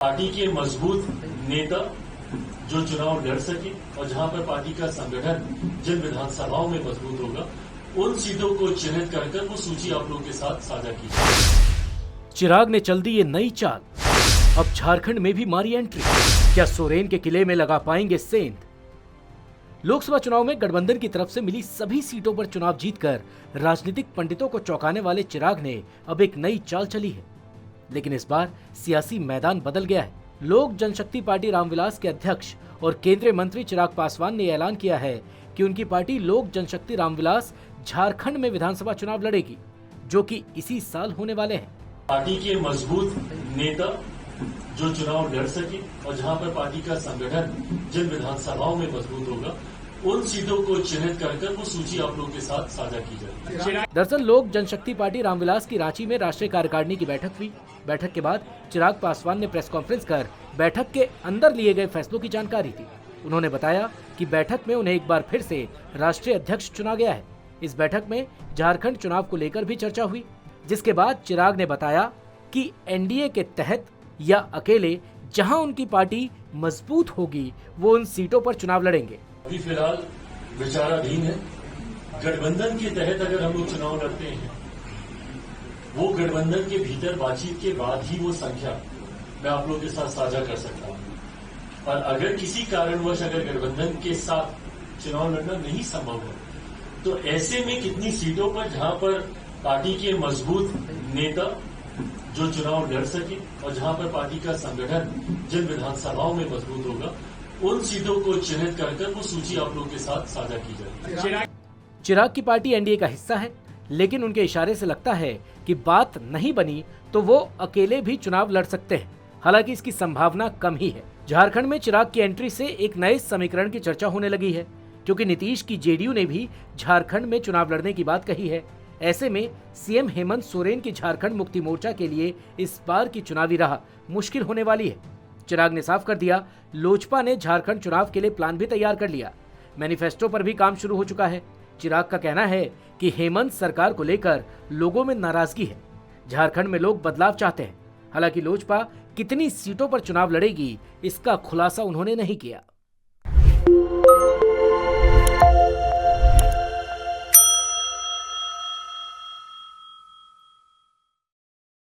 Party के मजबूत नेता जो चुनाव लड़ सके और जहां पर पार्टी का संगठन जिन विधानसभाओं में मजबूत होगा उन सीटों को चिन्हित कर वो सूची आप लोगों के साथ साझा की जाए। चिराग ने चल दी ये नई चाल, अब झारखंड में भी मारी एंट्री। क्या सोरेन के किले में लगा पाएंगे सेंध? लोकसभा चुनाव में गठबंधन की तरफ से मिली सभी सीटों पर चुनाव जीतकर राजनीतिक पंडितों को चौंकाने वाले चिराग ने अब एक नई चाल चली है। लेकिन इस बार सियासी मैदान बदल गया है। लोक जनशक्ति पार्टी रामविलास के अध्यक्ष और केंद्रीय मंत्री चिराग पासवान ने ऐलान किया है कि उनकी पार्टी लोक जनशक्ति रामविलास झारखंड में विधानसभा चुनाव लड़ेगी, जो कि इसी साल होने वाले हैं। पार्टी के मजबूत नेता जो चुनाव लड़ सके और जहां पर पार्टी का संगठन जिन विधानसभाओं में मजबूत होगा उन सीटों को चिन्हित कर वो सूची आप लोगों के साथ साझा की जाए। दरअसल लोक जनशक्ति पार्टी रामविलास की रांची में राष्ट्रीय कार्यकारिणी की बैठक हुई। बैठक के बाद चिराग पासवान ने प्रेस कॉन्फ्रेंस कर बैठक के अंदर लिए गए फैसलों की जानकारी दी। उन्होंने बताया कि बैठक में उन्हें एक बार फिर से राष्ट्रीय अध्यक्ष चुना गया है। इस बैठक में झारखंड चुनाव को लेकर भी चर्चा हुई, जिसके बाद चिराग ने बताया कि एनडीए के तहत या अकेले जहां उनकी पार्टी मजबूत होगी वो उन सीटों पर चुनाव लड़ेंगे। अभी फिलहाल विचाराधीन है। गठबंधन के तहत अगर हम लोग चुनाव लड़ते हैं वो गठबंधन के भीतर बातचीत के बाद ही वो संख्या मैं आप लोगों के साथ साझा कर सकता हूं। और अगर किसी कारणवश अगर गठबंधन के साथ चुनाव लड़ना नहीं संभव है तो ऐसे में कितनी सीटों पर जहां पर पार्टी के मजबूत नेता जो चुनाव लड़ सके और जहां पर पार्टी का संगठन जिन विधानसभाओं में मजबूत होगा उन सीटों को चिन्हित कर वो सूची आप लोगों के साथ साझा की जाए। चिराग की पार्टी एनडीए का हिस्सा है, लेकिन उनके इशारे से लगता है कि बात नहीं बनी तो वो अकेले भी चुनाव लड़ सकते हैं। हालांकि इसकी संभावना कम ही है। झारखंड में चिराग की एंट्री से एक नए समीकरण की चर्चा होने लगी है, क्योंकि नीतीश की जेडीयू ने भी झारखंड में चुनाव लड़ने की बात कही है। ऐसे में सीएम हेमंत सोरेन की झारखंड मुक्ति मोर्चा के लिए इस बार की चुनावी राह मुश्किल होने वाली है। चिराग ने साफ कर दिया, लोजपा ने झारखंड चुनाव के लिए प्लान भी तैयार कर लिया। मैनिफेस्टो पर भी काम शुरू हो चुका है। चिराग का कहना है कि हेमंत सरकार को लेकर लोगों में नाराजगी है। झारखंड में लोग बदलाव चाहते हैं। हालांकि लोजपा कितनी सीटों पर चुनाव लड़ेगी इसका खुलासा उन्होंने नहीं किया।